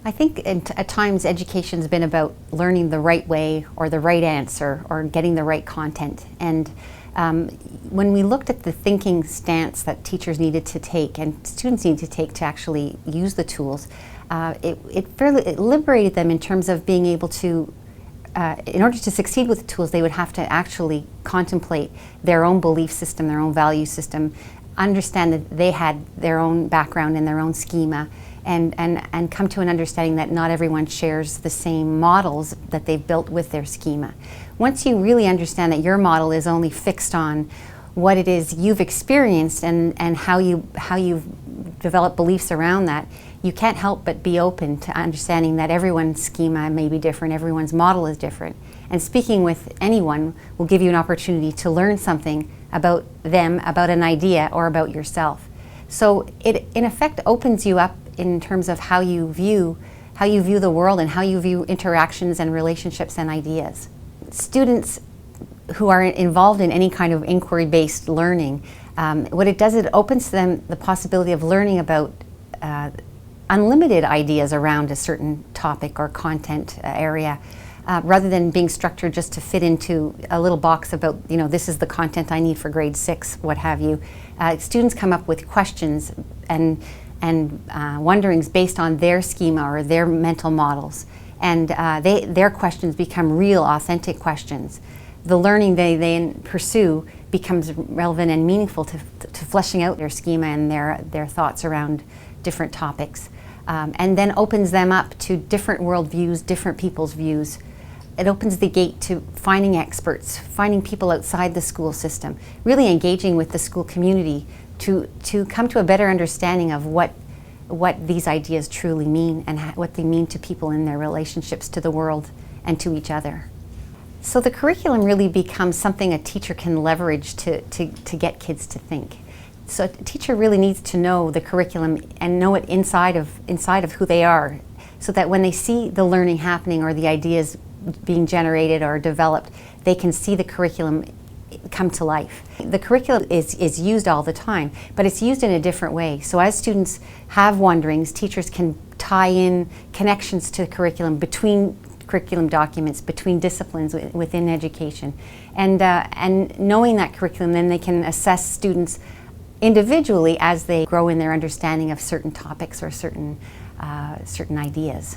I think at times education's been about learning the right way or the right answer or getting the right content. And when we looked at the thinking stance that teachers needed to take and students need to take to actually use the tools, it liberated them in terms of being able to, in order to succeed with the tools, they would have to actually contemplate their own belief system, their own value system, understand that they had their own background and their own schema, and come to an understanding that not everyone shares the same models that they've built with their schema. Once you really understand that your model is only fixed on what it is you've experienced and how you've developed beliefs around that, you can't help but be open to understanding that everyone's schema may be different, everyone's model is different. And speaking with anyone will give you an opportunity to learn something about them, about an idea, or about yourself. So it in effect opens you up in terms of how you view the world and how you view interactions and relationships and ideas. Students who are involved in any kind of inquiry-based learning, what it does, it opens to them the possibility of learning about unlimited ideas around a certain topic or content area, rather than being structured just to fit into a little box about, this is the content I need for grade 6, what have you. Students come up with questions and wonderings based on their schema or their mental models, and their questions become real, authentic questions. The learning they then pursue becomes relevant and meaningful to fleshing out their schema and their thoughts around different topics, and then opens them up to different worldviews, different people's views. It opens the gate to finding experts, finding people outside the school system, really engaging with the school community to come to a better understanding of what these ideas truly mean and what they mean to people in their relationships to the world and to each other. So the curriculum really becomes something a teacher can leverage to get kids to think. So a teacher really needs to know the curriculum and know it inside of who they are, so that when they see the learning happening or the ideas being generated or developed, they can see the curriculum come to life. The curriculum is used all the time, but it's used in a different way. So as students have wonderings, teachers can tie in connections to the curriculum between curriculum documents, between disciplines within education. And knowing that curriculum, then they can assess students individually as they grow in their understanding of certain topics or certain ideas.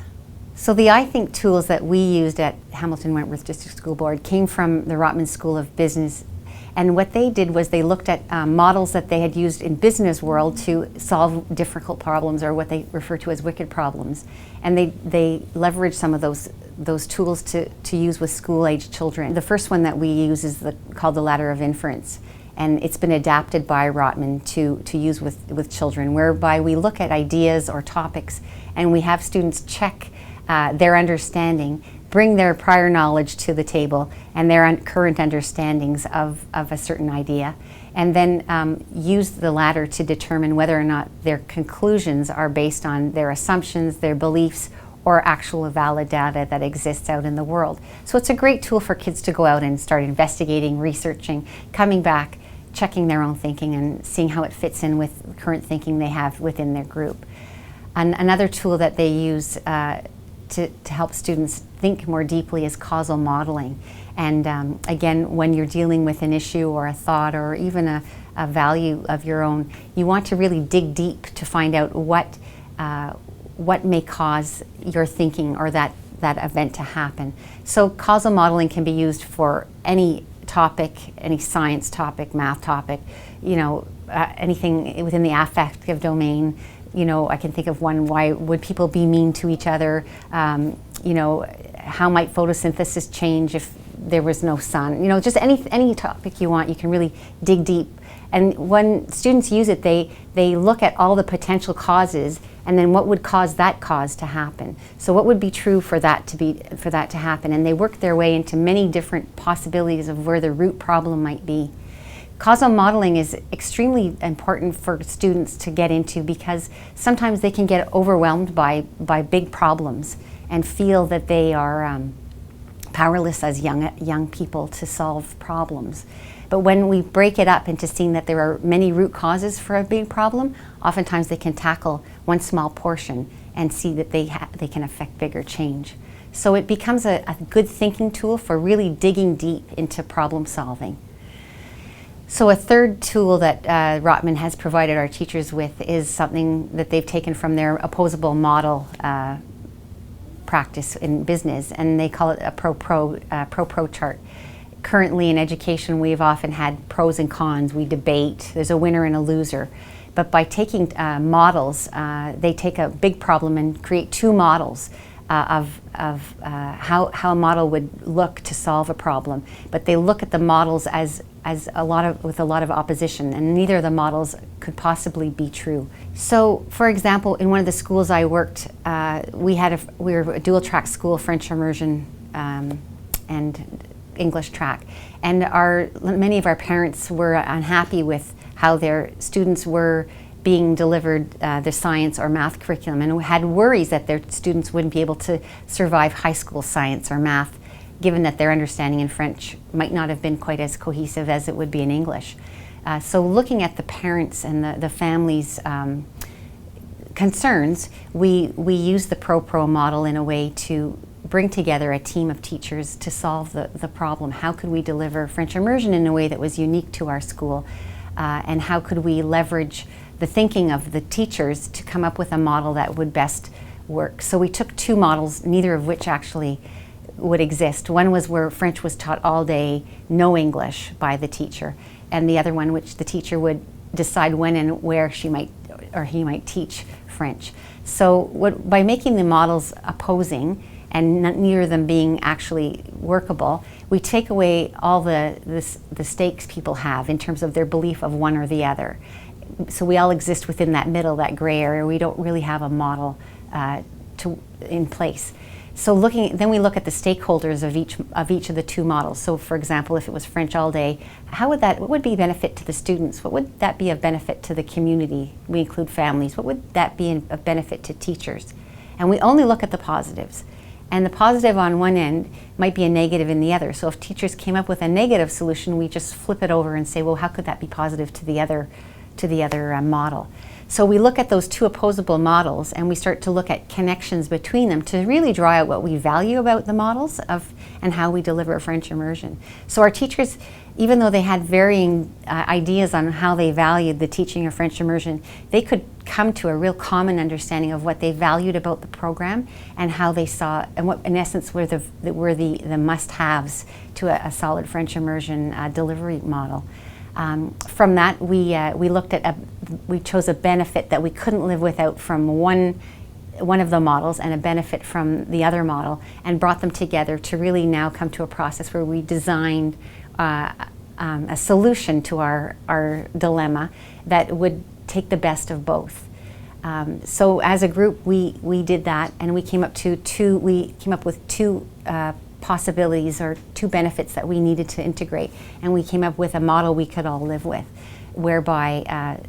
So the I Think tools that we used at Hamilton Wentworth District School Board came from the Rotman School of Business. And what they did was they looked at models that they had used in business world to solve difficult problems, or what they refer to as wicked problems. And they leveraged some of those tools to use with school-age children. The first one that we use is called the ladder of inference. And it's been adapted by Rotman to use with children, whereby we look at ideas or topics and we have students check their understanding, bring their prior knowledge to the table and their current understandings of a certain idea, and then use the ladder to determine whether or not their conclusions are based on their assumptions, their beliefs, or actual valid data that exists out in the world. So it's a great tool for kids to go out and start investigating, researching, coming back, checking their own thinking and seeing how it fits in with current thinking they have within their group. Another tool that they use to help students think more deeply is causal modeling. And again, when you're dealing with an issue or a thought or even a value of your own, you want to really dig deep to find out what may cause your thinking or that event to happen. So causal modeling can be used for any topic, any science topic, math topic, anything within the affective domain. I can think of one: why would people be mean to each other? How might photosynthesis change if there was no sun? Just any topic you want, you can really dig deep. And when students use it, they look at all the potential causes, and then what would cause that cause to happen. So what would be true for that to happen? And they work their way into many different possibilities of where the root problem might be. Causal modeling is extremely important for students to get into, because sometimes they can get overwhelmed by big problems and feel that they are powerless as young people to solve problems. But when we break it up into seeing that there are many root causes for a big problem, oftentimes they can tackle one small portion and see that they can affect bigger change. So it becomes a good thinking tool for really digging deep into problem solving. So a third tool that Rotman has provided our teachers with is something that they've taken from their opposable model practice in business, and they call it a pro-pro chart. Currently in education, we've often had pros and cons. We debate. There's a winner and a loser. But by taking models, they take a big problem and create two models of how a model would look to solve a problem. But they look at the models with a lot of opposition, and neither of the models could possibly be true. So, for example, in one of the schools I worked, we were a dual track school, French immersion and English track, and many of our parents were unhappy with how their students were being delivered the science or math curriculum, and had worries that their students wouldn't be able to survive high school science or math, given that their understanding in French might not have been quite as cohesive as it would be in English. So looking at the parents and the families' concerns, we use the pro-pro model in a way to bring together a team of teachers to solve the problem. How could we deliver French immersion in a way that was unique to our school? And how could we leverage the thinking of the teachers to come up with a model that would best work? So we took two models, neither of which actually would exist. One was where French was taught all day, no English, by the teacher, and the other one which the teacher would decide when and where she might or he might teach French. So by making the models opposing and neither of them being actually workable, we take away all the stakes people have in terms of their belief of one or the other. So we all exist within that middle, that gray area. We don't really have a model in place. So then we look at the stakeholders of each of the two models. So for example, if it was French all day, what would be benefit to the students? What would that be of benefit to the community? We include families. What would that be of benefit to teachers? And we only look at the positives. And the positive on one end might be a negative in the other. So if teachers came up with a negative solution, we just flip it over and say, well, how could that be positive to the other model? So we look at those two opposable models and we start to look at connections between them to really draw out what we value about the models and how we deliver French immersion. So our teachers, even though they had varying ideas on how they valued the teaching of French immersion, they could come to a real common understanding of what they valued about the program and how they saw, and what in essence were the must-haves to a solid French immersion delivery model. From that, we chose a benefit that we couldn't live without from one of the models and a benefit from the other model, and brought them together to really now come to a process where we designed a solution to our dilemma that would take the best of both. So as a group, we did that, and we came up with two possibilities or two benefits that we needed to integrate, and we came up with a model we could all live with, whereby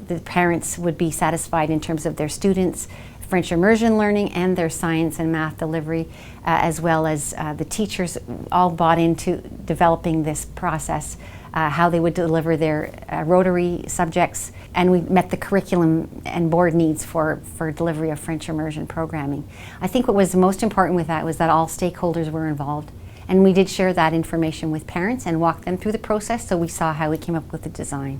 the parents would be satisfied in terms of their students' French immersion learning and their science and math delivery, as well as the teachers all bought into developing this process, how they would deliver their rotary subjects, and we met the curriculum and board needs for delivery of French immersion programming. I think what was most important with that was that all stakeholders were involved, and we did share that information with parents and walk them through the process, so we saw how we came up with the design.